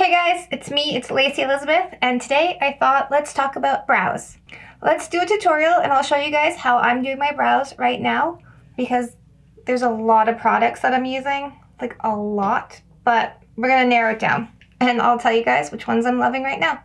Hey guys, it's me, it's Lacey Elizabeth, and today I thought let's talk about brows. Let's do a tutorial and I'll show you guys how I'm doing my brows right now because there's a lot of products that I'm using, like a lot, but we're gonna narrow it down and I'll tell you guys which ones I'm loving right now.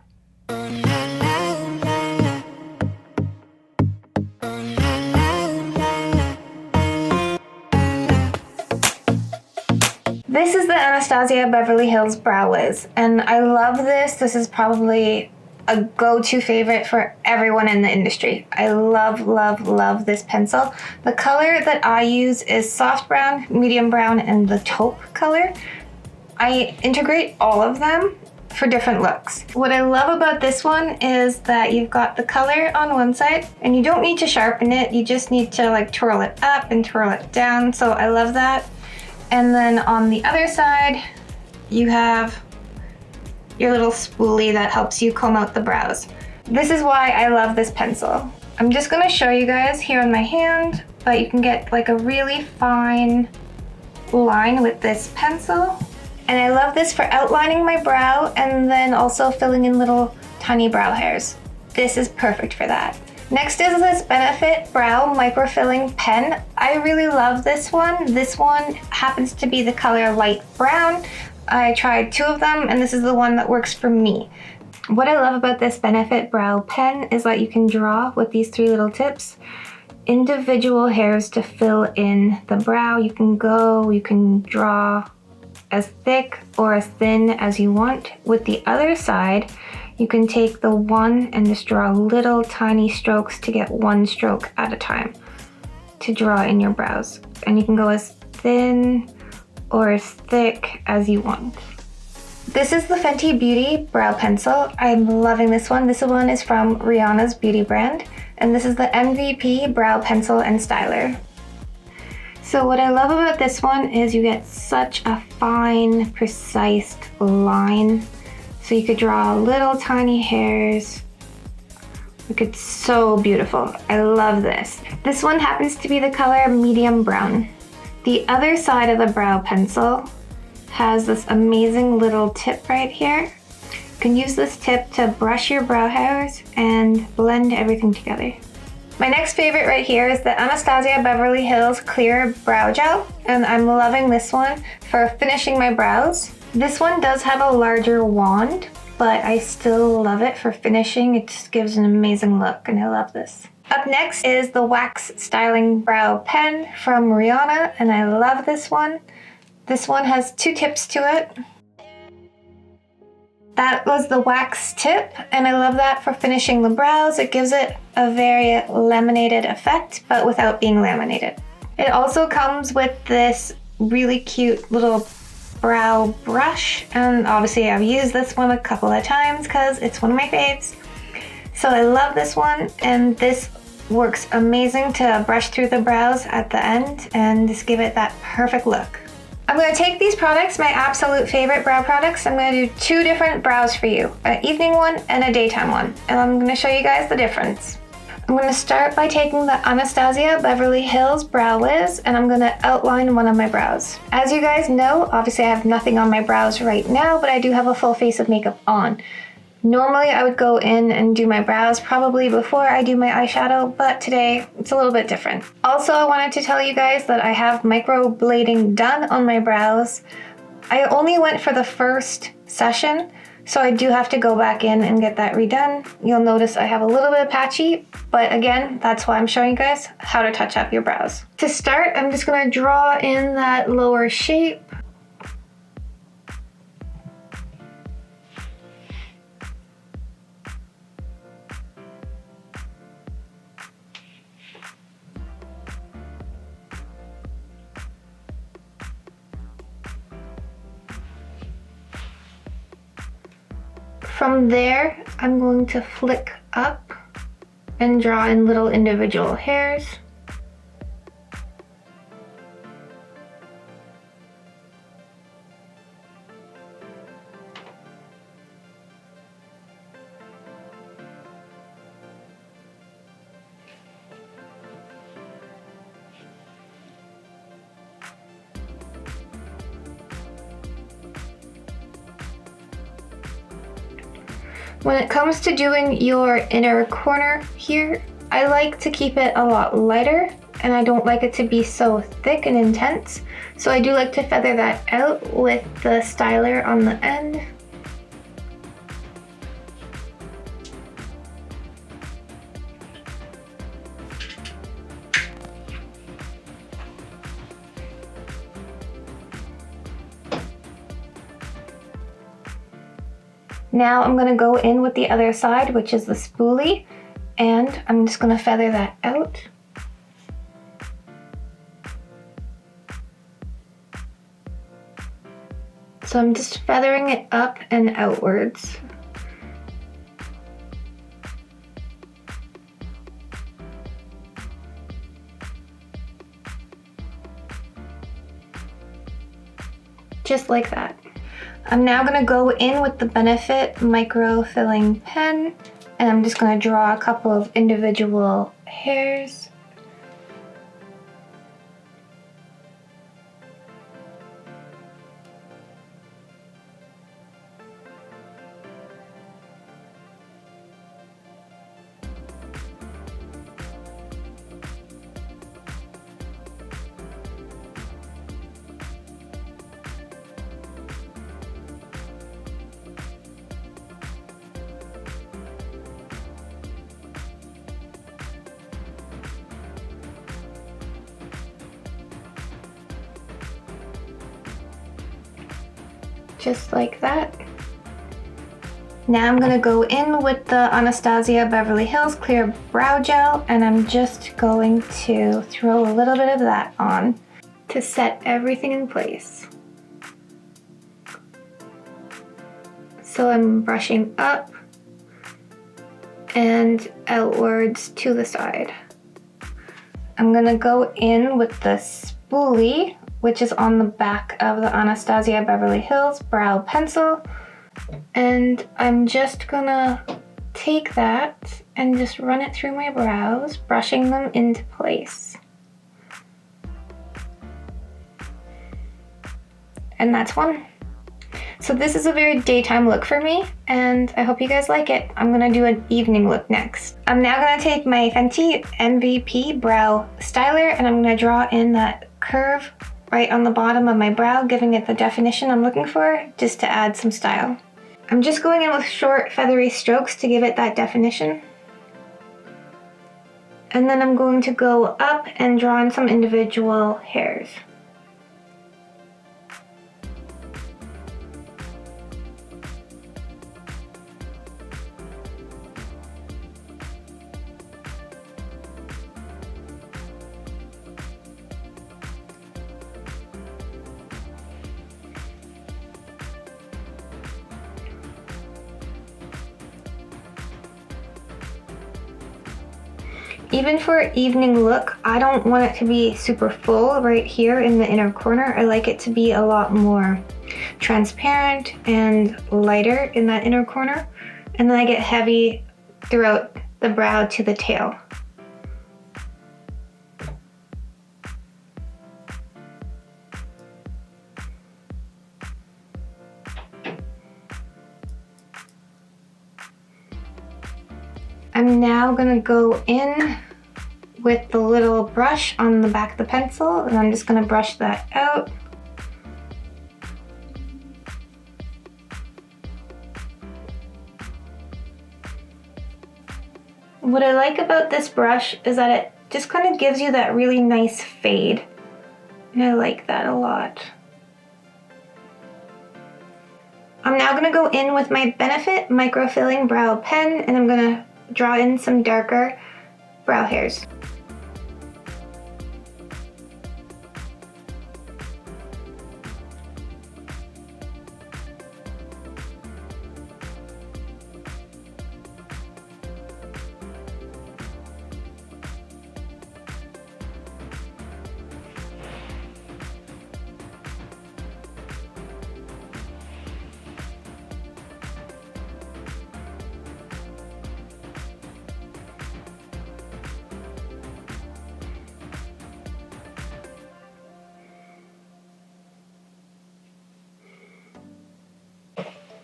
This is the Anastasia Beverly Hills Brow Wiz, and I love this. This is probably a go-to favorite for everyone in the industry. I love, love, love this pencil. The color that I use is soft brown, medium brown, and the taupe color. I integrate all of them for different looks. What I love about this one is that you've got the color on one side, and you don't need to sharpen it. You just need to like twirl it up and twirl it down, so I love that. And then on the other side, you have your little spoolie that helps you comb out the brows. This is why I love this pencil. I'm just gonna show you guys here on my hand, but you can get like a really fine line with this pencil. And I love this for outlining my brow and then also filling in little tiny brow hairs. This is perfect for that. Next is this Benefit Brow Microfilling Pen. I really love this one. This one happens to be the color light brown. I tried two of them and this is the one that works for me. What I love about this Benefit Brow Pen is that you can draw with these three little tips individual hairs to fill in the brow. You can draw as thick or as thin as you want. With the other side, you can take the one and just draw little tiny strokes to get one stroke at a time to draw in your brows. And you can go as thin or as thick as you want. This is the Fenty Beauty Brow Pencil. I'm loving this one. This one is from Rihanna's beauty brand. And this is the MVP Brow Pencil and Styler. So what I love about this one is you get such a fine, precise line. So you could draw little tiny hairs. Look, it's so beautiful. I love this. This one happens to be the color medium brown. The other side of the brow pencil has this amazing little tip right here. You can use this tip to brush your brow hairs and blend everything together. My next favorite right here is the Anastasia Beverly Hills Clear Brow Gel, and I'm loving this one for finishing my brows. This one does have a larger wand, but I still love it for finishing. It just gives an amazing look, and I love this. Up next is the Wax Styling Brow Pen from Rihanna, and I love this one. This one has two tips to it. That was the wax tip, and I love that for finishing the brows. It gives it a very laminated effect, but without being laminated. It also comes with this really cute little brow brush, and obviously I've used this one a couple of times because it's one of my faves. So I love this one, and this works amazing to brush through the brows at the end and just give it that perfect look. I'm going to take these products, my absolute favorite brow products. I'm going to do two different brows for you, an evening one and a daytime one, and I'm going to show you guys the difference. I'm going to start by taking the Anastasia Beverly Hills Brow Wiz, and I'm going to outline one of my brows. As you guys know, obviously I have nothing on my brows right now, but I do have a full face of makeup on. Normally I would go in and do my brows probably before I do my eyeshadow, but today it's a little bit different. Also, I wanted to tell you guys that I have microblading done on my brows. I only went for the first session, so I do have to go back in and get that redone. You'll notice I have a little bit patchy, but again, that's why I'm showing you guys how to touch up your brows. To start, I'm just gonna draw in that lower shape. From there, I'm going to flick up and draw in little individual hairs. When it comes to doing your inner corner here, I like to keep it a lot lighter, and I don't like it to be so thick and intense. So I do like to feather that out with the styler on the end. Now I'm gonna go in with the other side, which is the spoolie, and I'm just gonna feather that out. So I'm just feathering it up and outwards. Just like that. I'm now gonna go in with the Benefit micro filling pen, and I'm just gonna draw a couple of individual hairs. Just like that. Now I'm gonna go in with the Anastasia Beverly Hills Clear Brow Gel, and I'm just going to throw a little bit of that on to set everything in place. So I'm brushing up and outwards to the side. I'm gonna go in with the spoolie, which is on the back of the Anastasia Beverly Hills Brow Pencil. And I'm just gonna take that and just run it through my brows, brushing them into place. And that's one. So this is a very daytime look for me, and I hope you guys like it. I'm gonna do an evening look next. I'm now gonna take my Fenty MVP Brow Styler, and I'm gonna draw in that curve right on the bottom of my brow, giving it the definition I'm looking for, just to add some style. I'm just going in with short feathery strokes to give it that definition. And then I'm going to go up and draw in some individual hairs. Even for an evening look, I don't want it to be super full right here in the inner corner. I like it to be a lot more transparent and lighter in that inner corner. And then I get heavy throughout the brow to the tail. I'm now gonna go in with the little brush on the back of the pencil, and I'm just gonna brush that out. What I like about this brush is that it just kind of gives you that really nice fade, and I like that a lot. I'm now gonna go in with my Benefit Micro Filling Brow Pen, and I'm gonna draw in some darker brow hairs.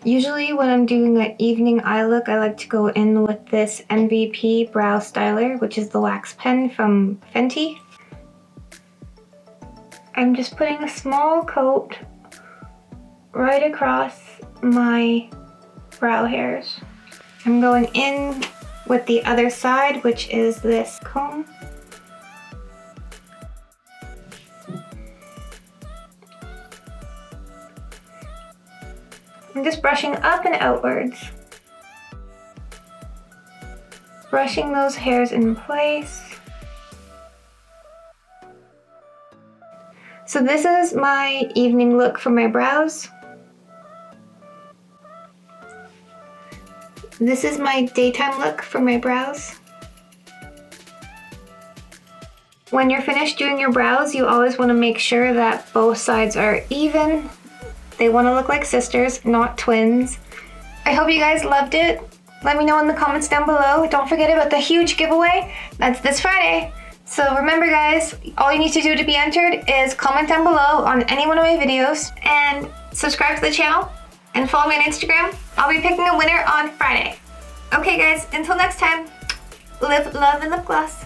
Usually when I'm doing an evening eye look, I like to go in with this MVP Brow Styler, which is the wax pen from Fenty. I'm just putting a small coat right across my brow hairs. I'm going in with the other side, which is this comb. I'm just brushing up and outwards. Brushing those hairs in place. So this is my evening look for my brows. This is my daytime look for my brows. When you're finished doing your brows, you always want to make sure that both sides are even. They want to look like sisters, not twins. I hope you guys loved it. Let me know in the comments down below. Don't forget about the huge giveaway. That's this Friday. So remember guys, all you need to do to be entered is comment down below on any one of my videos and subscribe to the channel and follow me on Instagram. I'll be picking a winner on Friday. Okay guys, until next time, live, love, and lip gloss.